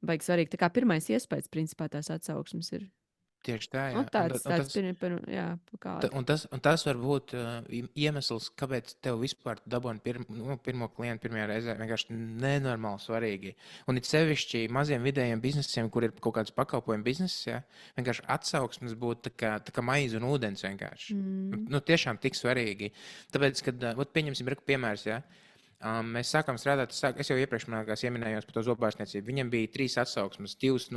baigi svarīgi. Tā kā pirmais iespējas, principā, tās atsauksmes ir. Tieši tā, Nu, jā. tāds jā, kādu. Un tas var būt iemesls, kāpēc tev vispār dabūni pirmo klientu pirmajā reizē. Vienkārši nenormāli svarīgi. Un it sevišķi maziem vidējiem biznesiem, kur ir kaut kāds pakalpojumu bizness, ja, vienkārši atsauksmes būtu tā kā maize un ūdens vienkārši. Nu, tiešām tik svarīgi. Tāpēc, kad, pieņemsim, piemērs, ja. Mēs sākām strādāt, es jau iepriekš ieminējos par to zobārstniecību. Viņam bija 3 atsauksmes, 2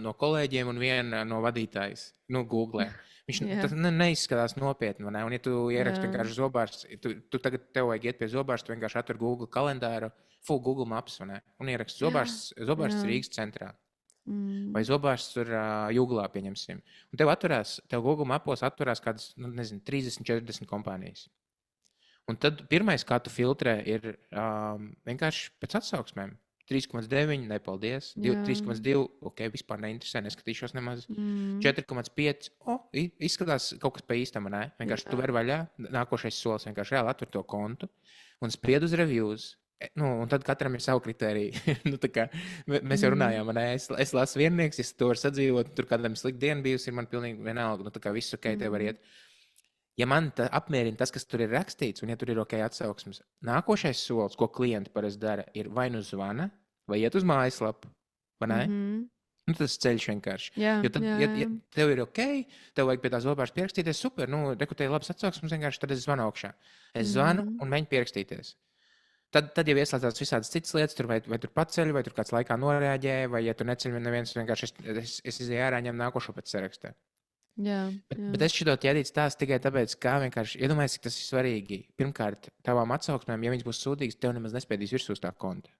no kolēģiem un 1 no vadītājas, Google. Viņš tas neizskatās nopietni, vai ne? Un, ja tu ieraksti vienkārši zobārstu, tu tagad tev vajag iet pie zobārsta, vienkārši atver Google kalendāru, Google Maps, vai ne? Un ieraksti zobārsts Rīgas centrā. Vai zobārsts tur Jūglā, pieņemsim. Un tev Google Mapos atverās kādas, 30, 40 kompānijas. Un tad pirmais, kā tu filtrē, ir vienkārši pēc atsauksmēm. 3,9, nepaldies. 3,2, ok, vispār neinteresē, neskatīšos nemaz. 4,5, izskatās kaut kas pa īstam, ne? Vienkārši tu vari vaļā, nākošais solis vienkārši reāli atver to kontu un spied uz reviews. Un tad katram ir savu kritēriju. Mēs jau runājām, ne? Es lasu viennieks, ja to var sadzīvot, tur kādam slikta diena bijusi, ir man pilnīgi vienalga. Viss ok, tev var iet. Ja man apmierina tas, kas tur ir rakstīts, un ja tur ir ok atsauksmes, nākošais solis, ko klienti parasti dara, ir vai nu zvana, vai iet uz mājaslapu, vai ne? Tas ceļš vienkārši. Jo tad, ja tev ir ok, tev vajag pie tā zobārsta pierakstīties, super, rekrutēji labas atsauksmes, vienkārši tad es zvanu augšā. Es zvanu un mēģinu pierakstīties. Tad jau ieslēdzās visādas citas lietas, vai tur paceļ, vai tur kāds laikā norēģē, vai ja tu neceļ neviens, vienkārši es izēju ārā, ņem nākošo pēc sarakstā. Bet es šito ķēdītu stāstu tikai tāpēc, ka vienkārši iedomājieties, ka tas ir svarīgi. Pirmkārt, tavām atsauksmēm, ja viņas būs sūdīgas, tev nemaz nespēdīs virsū uz tā konta.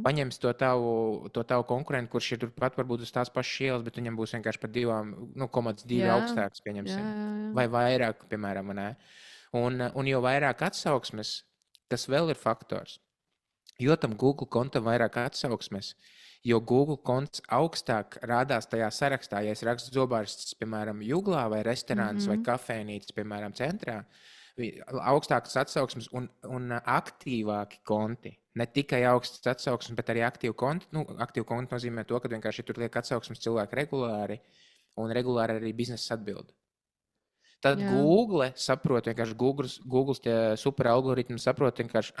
Paņems to tavu konkurentu, kurš ir turpat varbūt uz tās pašas ielas, bet viņam būs vienkārši par 2,2 augstāks, pieņemsim. Vai vairāk, piemēram, ne? Un jo vairāk atsauksmes, tas vēl ir faktors. Jo tam Google kontam vairāk atsauksmes, jo Google konts augstāk rādās tajā sarakstā, ja es rakstu zobārsts, piemēram, Jūglā vai restorāns vai kafejnīcas, piemēram, centrā, augstākas atsauksmes un aktīvāki konti. Ne tikai augstas atsauksmes, bet arī aktīvi konti. Aktīvi konti nozīmē to, ka vienkārši tur liek atsauksmes cilvēki regulāri un regulāri arī biznesa atbild. Tad Google saprot, vienkārši Google super algoritmi saprot, vienkārši,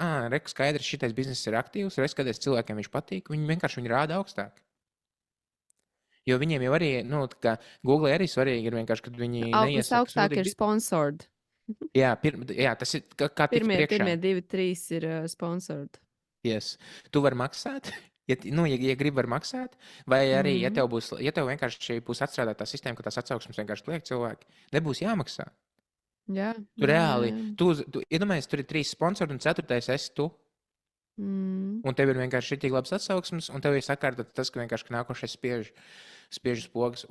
skaidrs, šitais bizness ir aktīvs, kādreiz cilvēkiem viņš patīk, viņi vienkārši rāda augstāk. Jo viņiem jau arī, Google arī svarīgi ir vienkārši, kad viņi neiesaka. Augstāk ir sponsored. Jā, tas ir kā tik priekšā. Pirmie 2, 3 ir sponsored. Yes. Tu vari maksāt. Ja gribi, var maksāt, vai arī, ja tev vienkārši būs atstrādāta tā sistēma, ka tās atsauksmes vienkārši liek cilvēki, nebūs jāmaksā. Tu reāli, tu iedomājies, tur ir 3 sponsori un 4. esi tu. Un tev ir vienkārši šitīgi labas atsauksmes, un tev ir sakārtot tas, ka vienkārši nākošais spiež spogas.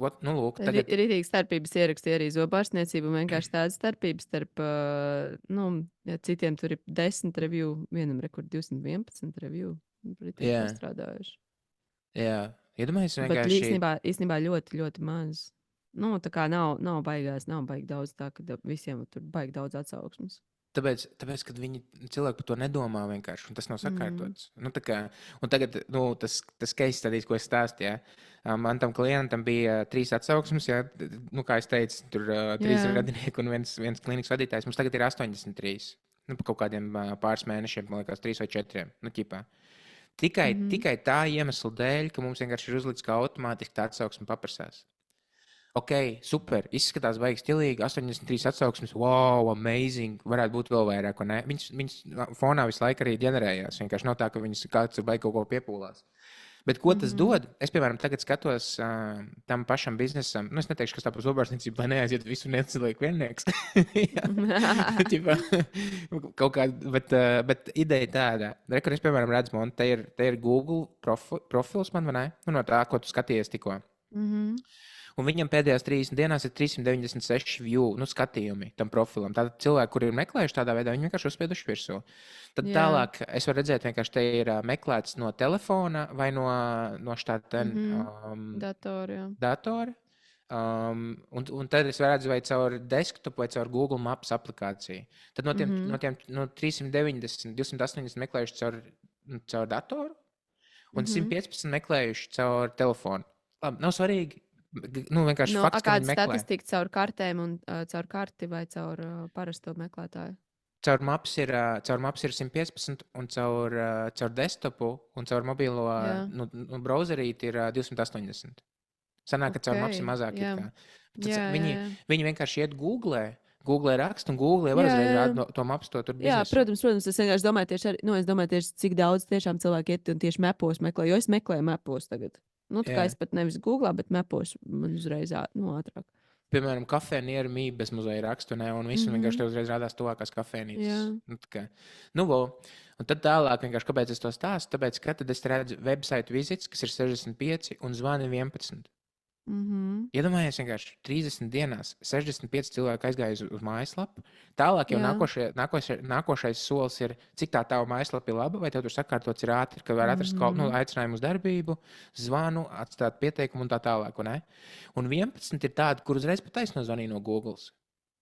Tagad ir rītīgi starpības ierakstīja arī zobārstniecību, un vienkārši tāda starpības starp, ja citiem tur ir 10 review, vienam rekord 211 review. Strādājuši. Jā, iedomājies vienkārši. Bet īstenībā ļoti, ļoti maz. Tā kā nav baigās, nav baigi daudz tā, ka visiem tur baigi daudz atsauksmes. Tāpēc, kad cilvēki par to nedomā vienkārši, un tas nav sakārtots. Un tagad tas case studijas, ko es stāstīju, man tam klientam bija 3 atsauksmes, kā es teicu, tur 3 radinieki un viens klinikas vadītājs. Mums tagad ir 83. Pa kaut kādiem pāris mēnešiem, man liekas, 3 vai 4. Ķipā. Tikai tā iemesla dēļ, ka mums vienkārši ir uzlikts, ka automātiski tā atsauksme paprasās. Ok, super, izskatās baigi stilīgi, 83 atsauksmes, wow, amazing, varētu būt vēl vairāk, ne? Viņas fonā visu laiku arī ģenerējās, vienkārši nav tā, ka viņas kāds ir baigi kaut ko piepūlās. Bet ko tas dod? Es, piemēram, tagad skatos tam pašam biznesam, es neteikšu, kas tā par zobārstniecību, lai neaiziet visu neciliek viennieks. Kaut kā, bet ideja tāda. Rekur, es, piemēram, redzu, man te ir Google profils man, vai ne? No tā, ko tu skatījies tikko. Un viņam pēdējās 30 dienās ir 396 view, skatījumi tam profilam. Tātad cilvēki, kuri ir meklējuši tādā veidā, viņi vienkārši uzspieduši virsū. Tad tālāk es varu redzēt, vienkārši te ir meklēts no telefona vai no štāta datora. Un tad es redzu vai caur desktop vai caur Google Maps aplikāciju. Tad no tiem 390, 280 meklējuši caur datoru. un 115 meklējuši caur telefonu. Labi, nav svarīgi. Nu, vienkārši No, fakts, ka kāda viņi meklē. statistika caur kartēm un caur karti vai caur parasto meklētāju? Caur maps ir 115, un caur desktopu un caur mobilo browserīti ir 280. Sanāk, ka caur maps ir mazāk. Viņi vienkārši iet Google raksta, un Google var uzreiz rādīt to maps, to tur biznesu. Protams, es vienkārši domāju tieši, cik daudz tiešām cilvēki iet un tieši mapos meklē, jo es meklēju mapos tagad. Nu, tā kā es pat nevis Google, bet mapos man uzreiz ātrāk. Piemēram, kafejnīca mīja bez mazliet rakstu, un viss vienkārši tev uzreiz rādās tuvākās kafejnīcas. Un tad tālāk, kāpēc es to stāstu? Tāpēc, ka tad es redzu website vizits, kas ir 65 un zvani 11. Iedomājies, vienkārši 30 dienās 65 cilvēki aizgāja uz mājaslapu. Tālāk jau nākošais solis ir, cik tā tava mājaslapa ir laba, vai tev tur sakārtots ir ātri, ka var atrast aicinājumu uz darbību, zvanu, atstāt pieteikumu un tā tālāk. Un 11 ir tādi, kur uzreiz pat taisno zvanīja no Google.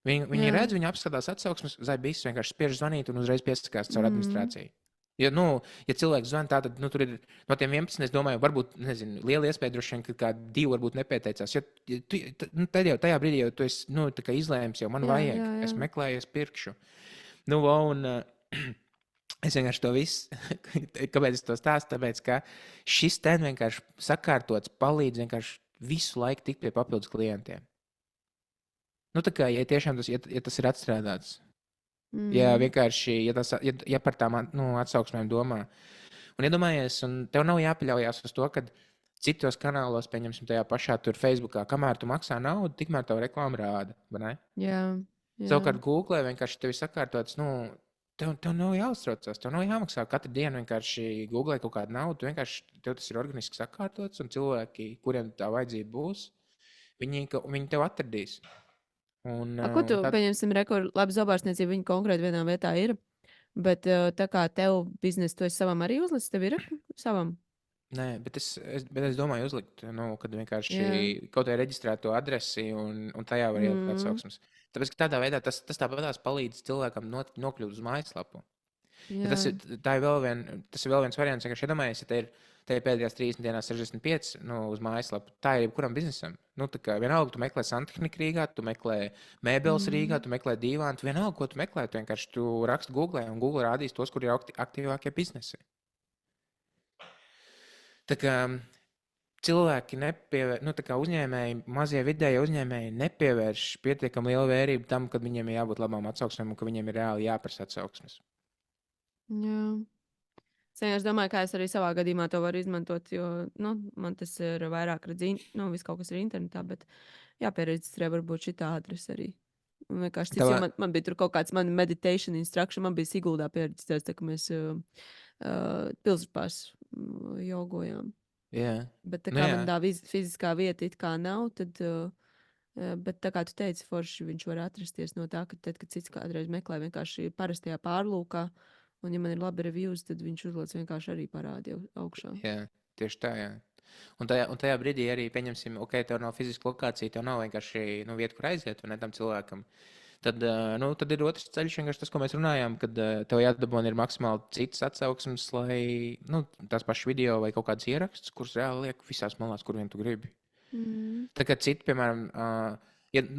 Viņi redz, viņi apskatās atsauksmes, Zaibīs vienkārši spiež zvanīt un uzreiz piesakās caur administrāciju. Ja cilvēks zvana, tad tur ir no tiem 11, es domāju, varbūt liela iespēja droši vien, ka kādi 2 varbūt nepieteicās. Tad jau tajā brīdī jau tu esi izlēmis, jau man vajag, es meklēju, es pirkšu. Es vienkārši to visu, kāpēc es to stāstu, tāpēc, ka šis ten vienkārši sakārtots palīdz vienkārši visu laiku tikt pie papildus klientiem. Tā kā, ja tiešām tas ir atstrādāts. Ja vienkārši, ja par tām atsauksmēm domā. Un iedomājies, un tev nav jāpaļaujas uz to, ka citos kanālos, pieņemsim tajā pašā tur Facebookā, kamēr tu maksā naudu, tikmēr tev reklāma rāda, vai ne? Jā. Savukārt Google vienkārši tev ir sakārtots, tev nav jāuztraucas, tev nav jāmaksā katru dienu vienkārši Google kaut kādu naudu, vienkārši tev tas ir organiski sakārtots, un cilvēki, kuriem tā vajadzība būs, viņi tev atradīs. Ko tu pieņemsim, labi, zobārstniecība, viņa konkrēti vienā vietā ir, bet tā kā tev biznesa, tu esi savam arī uzlicis, tev ir savam? Nē, bet es domāju uzlikt, kad vienkārši kaut kā reģistrēt to adresi un tajā var ielikt atsauksmes. Tāpēc, ka tādā veidā tas tāpatās palīdz cilvēkam nokļūt uz mājaslapu. Ja tas ir vēl viens variants, vienkārši iedomājies, ja te ir pēdējās 30 dienās 65 uz mājaslapu. Tā ir jebkuram biznesam. Vienalga, tu meklē santehniku Rīgā, tu meklē mēbeles Rīgā, tu meklē dīvānu, vienalga, ko tu meklē, tu vienkārši raksti Google, un Google rādīs tos, kur ir aktīvākie biznesi. Tā kā cilvēki uzņēmēji, mazie vidēji uzņēmēji nepievērš pietiekami lielu vērību tam, kad viņiem ir jābūt labām atsauksmēm un ka viņiem ir reāli jāprasa atsauksmes. Jā. Es domāju, ka es arī savā gadījumā to varu izmantot, jo man tas ir vairāk redzams, viss kaut kas ir internetā, bet jāpiereģistrē varbūt šitā adrese arī. Un vienkārši cits, jo man bija tur kaut kāds meditation instruction, man bija Siguldā pieregistrēts, tā ka mēs Pilsrupās jogojām. Yeah. Bet tā kā man tā fiziskā vieta it kā nav, tad, bet tā kā tu teici, forši viņš var atrasties no tā, ka tad, kad cits kādreiz meklē vienkārši parastajā pārlūkā, un ja man ir labi reviews, tad viņš uzliec vienkārši arī parādi augšā. Jā, tieši tā, jā. Un tajā brīdī arī pieņemsim, tev nav fiziska lokācija, tev nav vienkārši vieta, kur aiziet, vai ne tam cilvēkam. Tad ir otrs ceļš, vienkārši tas, ko mēs runājām, kad tev jādabūna ir maksimāli citas atsauksmes, lai tās pašas video vai kaut kādas ierakstus, kurus reāli liek visās malās, kur vien tu gribi. Tā kā citi, piemēram,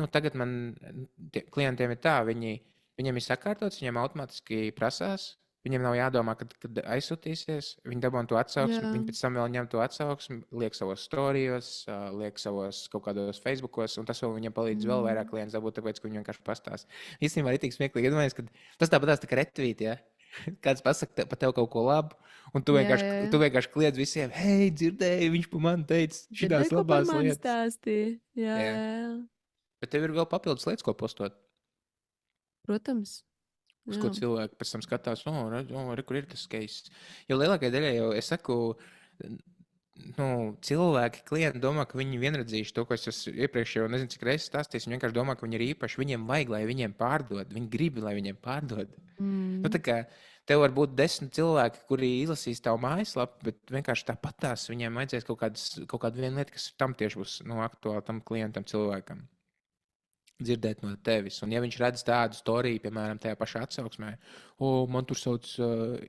tagad man klientiem ir tā, viņiem ir sakārtots, viņiem automātiski prasās. Viņiem nav jādomā, kad aizsūtīsies. Viņi dabūna to atsauksmi, viņi pēc tam vēl ņem to atsauksmi, liek savos storijos, liek savos kaut kādos Facebookos, un tas vēl viņiem palīdz vēl vairāk klientus dabūt, tāpēc, ka viņi vienkārši pastāsta. Īstenībā arī tik smieklīgi, iedomājies, ka tas tāpatās tā kā retvīt, ja? Kāds pasaka par tev kaut ko labu, un tu vienkārši kliedz visiem, hei, dzirdēji, viņš pa mani teica šitās labās lietas. Jā. Bet tev ir vēl papildus lietas, ko postot. Protams. Uz ko cilvēki pēc tam skatās, kur ir tas case. Jo lielākajai daļai jau es saku, cilvēki, klienti domā, ka viņi vienredzīši to, ko es iepriekš jau nezinu, cik reizes stāstīju. Viņi vienkārši domā, ka viņi ir īpaši, viņiem vajag, lai viņiem pārdod. Viņi grib, lai viņiem pārdod. Tā kā tev var būt 10 cilvēki, kuri izlasīs tavu mājaslapu, bet vienkārši tāpatās viņiem vajadzēs kaut kādu vienu lietu, kas tam tieši būs aktuāli tam klientam, cilvēkam. dzirdēt no tevis. Un, ja viņš redz tādu storiju, piemēram, tajā pašā atsauksmē, man tur sauc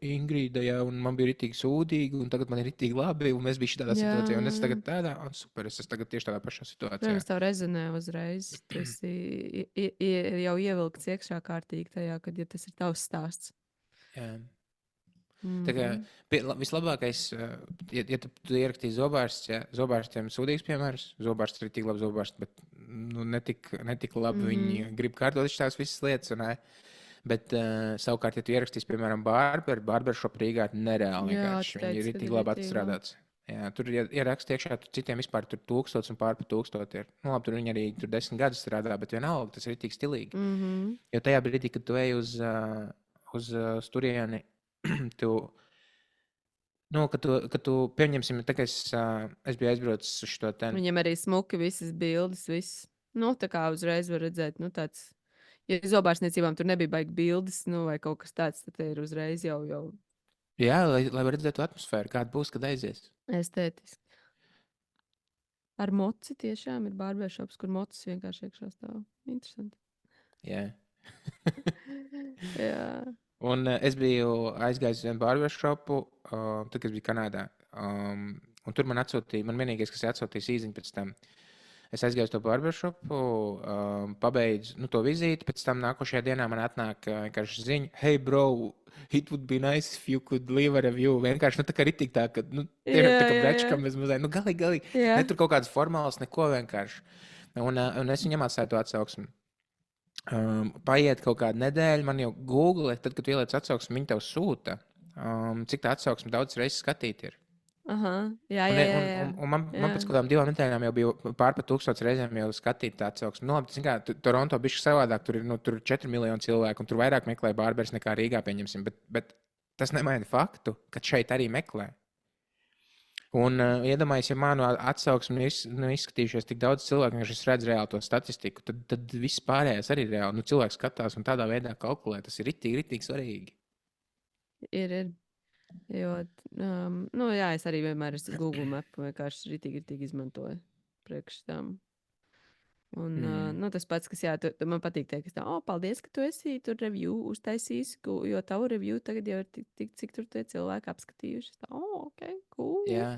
Ingrīda, ja, un man bija ritīgi sūdīgi, un tagad man ir ritīgi labi, un es biju tādā situācijā, un es tagad tādā, super, es esmu tagad tieši tādā pašā situācijā. Protams, tev rezonē uzreiz. Tu esi jau ievilkts iekšā kārtīgi tajā, kad ja tas ir tavs stāsts. Jā. Tā kā vislabākais, ja tu ierakstīji zobārsts, ja zobārstiem sūdīgs piemērs, zobārsts ir tik labi zobārsts, bet netik labi viņi grib kārtot tās visas lietas. Bet savukārt, ja tu ierakstīsi, piemēram, barbershop Rīgā, nereāli vienkārši. Viņi ir tik labi atstrādāts. Jā, tur ierakst iekšā, tur citiem vispār tur 1000 un pār par 1000 ir. Nu, labi, tur viņi arī tur 10 gadus strādā, bet vienalga tas ir tik stilīgi. Jo tajā brīdī, kad tu ej uz turieni, kad tu pieņemsim, tā kā es biju aizbraucis uz šo tēmu. Viņam arī smuki visas bildes, viss. Nu, tā kā uzreiz var redzēt, nu tāds, ja zobārstniecībām tur nebija baigi bildes, nu, vai kaut kas tāds, tad ir uzreiz jau. Jā, lai redzētu atmosfēru, kāda būs, kad aizies. Estētiski. Ar moci tiešām ir barbershops, kur mocis vienkārši iekšā stāv. Interesanti. Jā. Jā. Un es biju aizgājis uz vienu barbershopu, tad, kad biju Kanādā. Un tur man vienīgais, kas atsūtīs īziņu pēc tam. Es aizgāju uz to barbershopu, pabeidzu to vizīti, pēc tam nākošajā dienā man atnāk vienkārši ziņa, hey bro, it would be nice if you could leave a review. Vienkārši, tā kā ritīgi tā, ka, tā kā brečkam bez mazai, galīgi. Ne tur kaut kādas formālas, neko vienkārši. Un es viņam atstāju to atsauksmi. Paiet kaut kāda nedēļa, man jau Google, tad, kad ieliec atsauksmi, viņi tev sūta, cik tā atsauksme daudz reizes skatīt ir. Jā. Un man pēc kādām 2 nedēļām jau bija pār par 1000 reizēm jau skatīt tā atsauksme. Nu, labi, kā, Toronto bišķi savādāk, tur ir 4 miljoni cilvēku, un tur vairāk meklē barbers nekā Rīgā, pieņemsim. Bet tas nemaina faktu, ka šeit arī meklē. Un iedomājieties, ja manu atsauksmi izskatījušies tik daudz cilvēku, ka es redzu reāli to statistiku, tad viss pārējais arī reāli. Cilvēks skatās un tādā veidā kalkulē. Tas ir ritīgi svarīgi. Ir. Jo, jā, es arī vienmēr esmu Google Mapu vienkārši ritīgi izmantoju priekš tam. Un tas pats, kas man patīk teikt, ka paldies, ka tu esi tur review uztaisījis, jo tavu review tagad jau ir tik, cik tur tie cilvēki apskatījuši. Ok, cool. Jā.